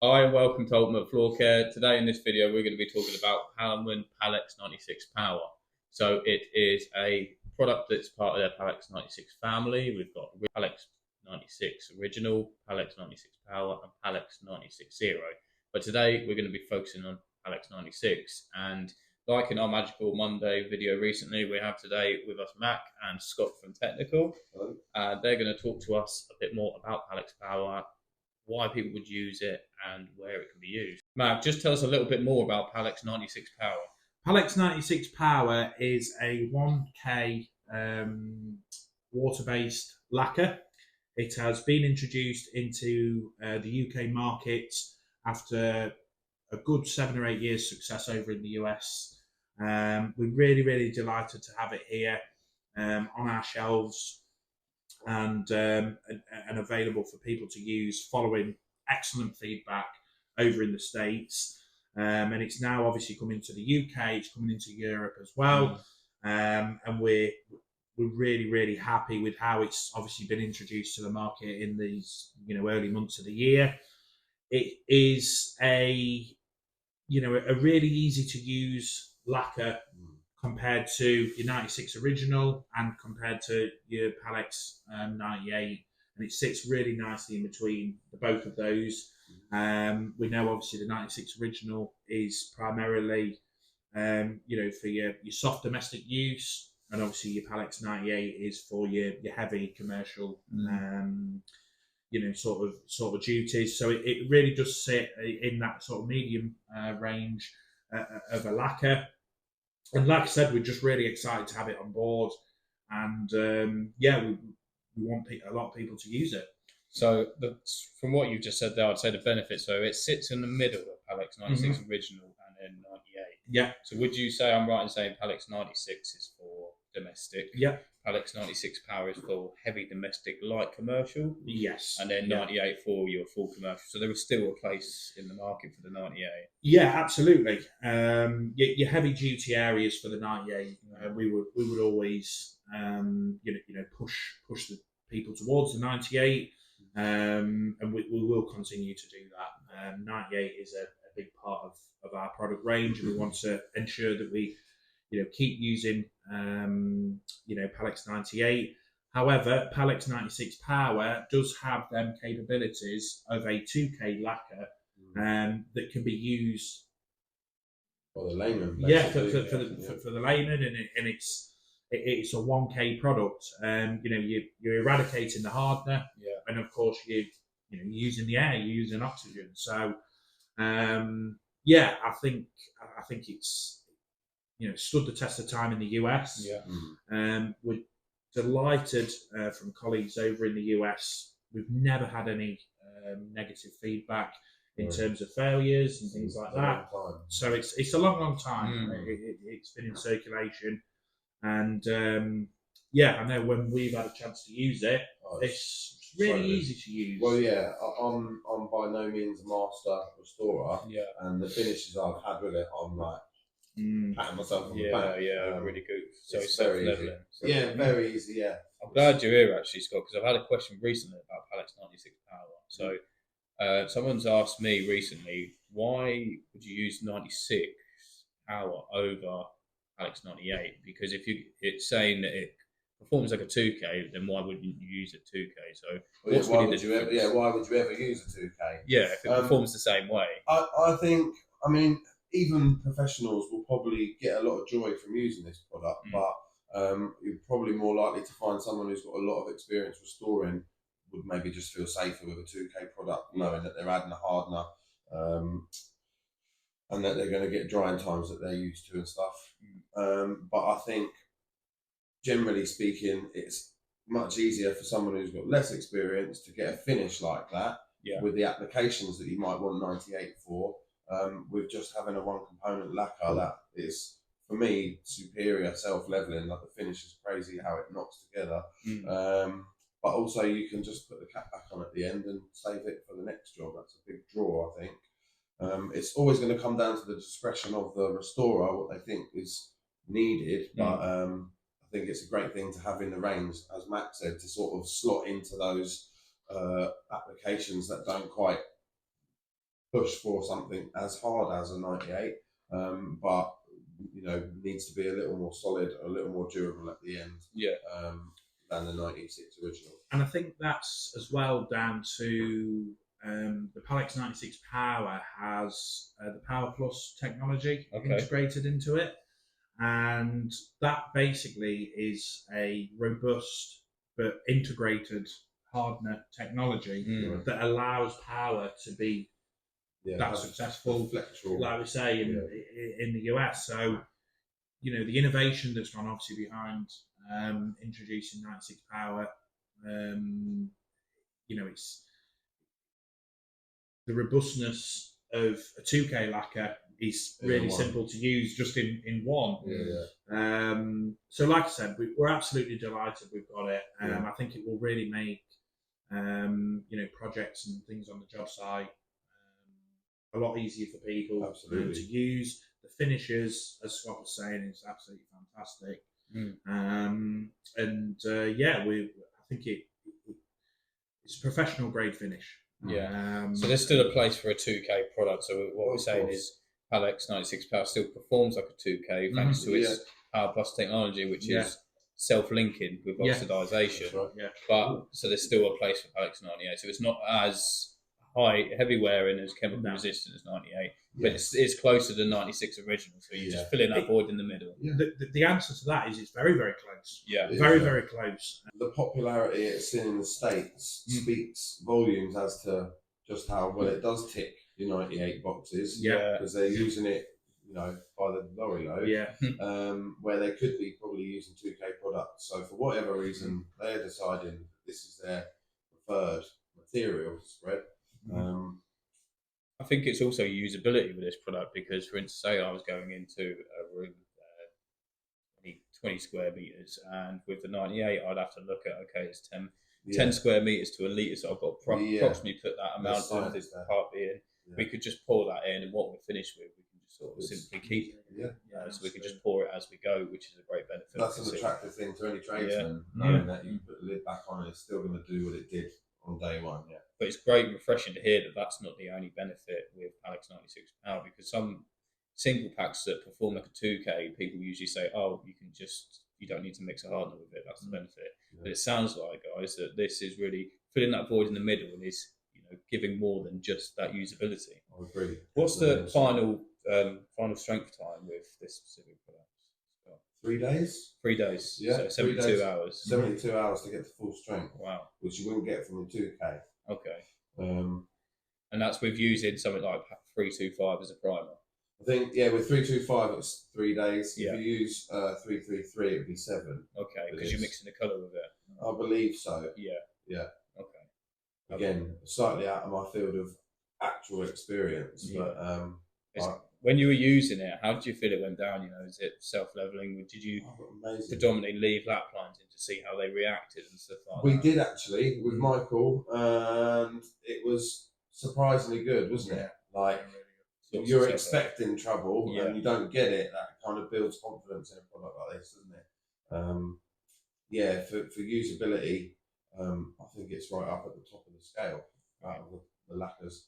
Hi and welcome to Ultimate Floor Care. Today in this video we're going to be talking about Pallmann Pall-X 96 Power. So it is a product that's part of their Pall-X 96 family. We've got Pall-X 96 Original, Pall-X 96 Power and Pall-X 96 Zero. But today we're going to be focusing on Pall-X 96, and like in our Magical Monday video recently, we have today with us Mac and Scott from Technical. They're going to talk to us a bit more about Pall-X Power, why people would use it, and where it can be used. Matt, just tell us a little bit more about Pall-X 96 Power. Pall-X 96 Power is a 1K water-based lacquer. It has been introduced into the UK market after a good 7 or 8 years success over in the US. We're really delighted to have it here on our shelves and available for people to use following excellent feedback over in the States. And it's now obviously coming to the UK, it's coming into Europe as well. And we're really happy with how it's obviously been introduced to the market in these early months of the year. It is a really easy to use lacquer compared to your 96 original and compared to your Pall-X 98, and it sits really nicely in between the both of those. We know obviously the 96 original is primarily for your soft domestic use, and obviously your Pall-X 98 is for your heavy commercial sort of duties. So it really does sit in that sort of medium range of a lacquer. And like I said, we're just really excited to have it on board, and we want a lot of people to use it. So from what you've just said there, I'd say the benefits. So it sits in the middle of Pall-X 96 original and then 98. Yeah. So would you say I'm right in saying Pall-X 96 is for domestic? Yeah. Pall-X 96 Power is for heavy domestic, light commercial. Yes. And then 98 for your full commercial. So there is still a place in the market for the 98. Yeah, absolutely. Your heavy duty areas for the 98, we would always push the people towards the 98, and we will continue to do that. 98 is a big part of our product range, and we want to ensure that we keep using Pall-X 98. However, Pall-X 96 Power does have them capabilities of a 2K lacquer that can be used for the layman. For the layman, and it's a 1K product. You're eradicating the hardener, and of course you're using the air, you're using oxygen. So I think it's stood the test of time in the US. We're delighted from colleagues over in the US. We've never had any negative feedback in terms of failures and things like that. So it's a long time. It's been in circulation, and I know when we've had a chance to use it, it's really easy to use. Well, yeah, I'm by no means a master restorer, and the finishes I've had with it, I'm like patting myself on the back. Really good. So it's very easy. Very easy. Yeah. I'm glad you're here actually, Scott, because I've had a question recently about Pall-X 96 Power. So someone's asked me recently, why would you use 96 Power over Pall-X 98? Because if it's saying that it performs like a 2K, then why wouldn't you use a 2K? So why would you ever use a 2K? Yeah, if it performs the same way. I think, even professionals will probably get a lot of joy from using this product, but you're probably more likely to find someone who's got a lot of experience restoring would maybe just feel safer with a 2K product, knowing that they're adding a hardener and that they're going to get drying times that they're used to and stuff. But I think, generally speaking, it's much easier for someone who's got less experience to get a finish like that with the applications that you might want 98 for. With just having a one-component lacquer that is, for me, superior self-leveling. Like, the finish is crazy how it knocks together. But also you can just put the cap back on at the end and save it for the next job. That's a big draw, I think. It's always going to come down to the discretion of the restorer, what they think is needed. But I think it's a great thing to have in the range, as Matt said, to sort of slot into those applications that don't quite push for something as hard as a 98, but needs to be a little more solid, a little more durable at the end. Yeah. Than the 96 original. And I think that's as well down to the Pall-X 96 Power has the Power Plus technology integrated into it. And that basically is a robust but integrated hardnet technology that allows power to be that successful, like we say, in the US. So, the innovation that's gone obviously behind introducing 96 Power, it's the robustness of a 2K lacquer is really simple to use just in one. So like I said, we're absolutely delighted we've got it. I think it will really make projects and things on the job site a lot easier for people to use. The finishes, as Scott was saying, is absolutely fantastic. I think it's a professional grade finish. So there's still a place for a 2K product. So what we're saying is Pall-X 96 Power still performs like a 2K thanks to its Power Plus technology, which is self-linking with oxidization. Right. But so there's still a place for Pall-X 98. So it's not as heavy wearing as chemical resistant as 98, but it's closer to 96 original. So you're just filling that void in the middle. The answer to that is it's very, very close. Very close. The popularity it's in the States speaks volumes as to just how well it does tick the 98 boxes. Because they're using it, by the lorry load. Where they could be probably using 2K products. So for whatever reason, they're deciding this is their preferred material spread. I think it's also usability with this product because, for instance, say I was going into a room 20 square meters, and with the 98, I'd have to look at it's 10 square meters to a litre, so I've got approximately put that amount of this part in. We could just pour that in, and what we're finished with, we can just sort of simply keep. So we can just pour it as we go, which is a great benefit. That's an attractive thing to any tradesman, knowing that you put the lid back on, it's still going to do what it did on day one. But it's great and refreshing to hear that that's not the only benefit with Pall-X 96 Power, because some single packs that perform like a 2K, people usually say, you don't need to mix a hardener with it, that's the benefit. But it sounds like, guys, that this is really filling that void in the middle and is giving more than just that usability. I agree. What's the final strength time with this specific product? 3 days. 3 days. Yeah. So 72 hours. 72 hours to get to full strength. Wow. Which you wouldn't get from the 2K. Okay. And that's with using something like 325 as a primer. I think with 325 it's 3 days. If you use 333, it'd be 7. Okay, because you're mixing the colour with it. I believe so. Yeah. Okay. Again, slightly out of my field of actual experience, but when you were using it, how did you feel it went down? Is it self-leveling? Did you predominantly leave lap lines in to see how they reacted and stuff like that? We did actually with Michael, and it was surprisingly good, wasn't it? Like you're expecting trouble and you don't get it. That kind of builds confidence in a product like this, doesn't it? For usability, I think it's right up at the top of the scale out of the lacquers.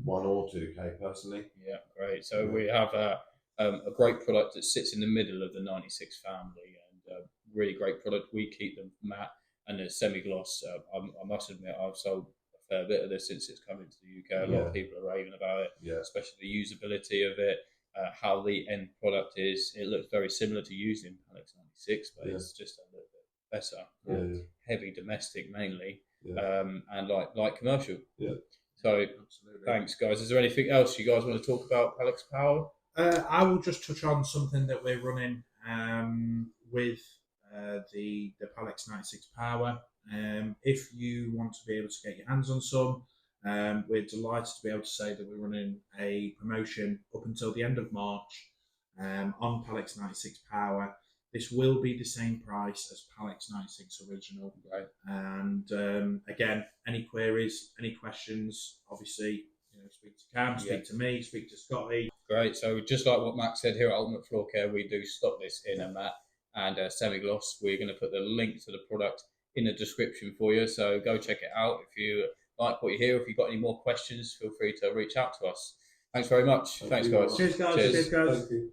1 or 2K personally. Yeah, great. So we have a great product that sits in the middle of the 96 family, and a really great product. We keep them matte and a semi-gloss. I must admit, I've sold a fair bit of this since it's come into the UK. A lot of people are raving about it, especially the usability of it, how the end product is. It looks very similar to using Pall-X 96, but it's just a little bit better. Heavy domestic mainly, and light commercial. So, thanks, guys. Is there anything else you guys want to talk about Pall-X Power? I will just touch on something that we're running with the Pall-X 96 Power. If you want to be able to get your hands on some, we're delighted to be able to say that we're running a promotion up until the end of March on Pall-X 96 Power. This will be the same price as Pall-X 96 original. Right. And again, any queries, any questions, obviously, speak to Cam, speak to me, speak to Scotty. Great. So just like what Max said here at Ultimate Floor Care, we do stock this in a matte and a semi-gloss. We're going to put the link to the product in the description for you. So go check it out if you like what you hear. If you've got any more questions, feel free to reach out to us. Thanks very much. Thanks, guys. Cheers, guys. Cheers. Cheers, guys. Thank you.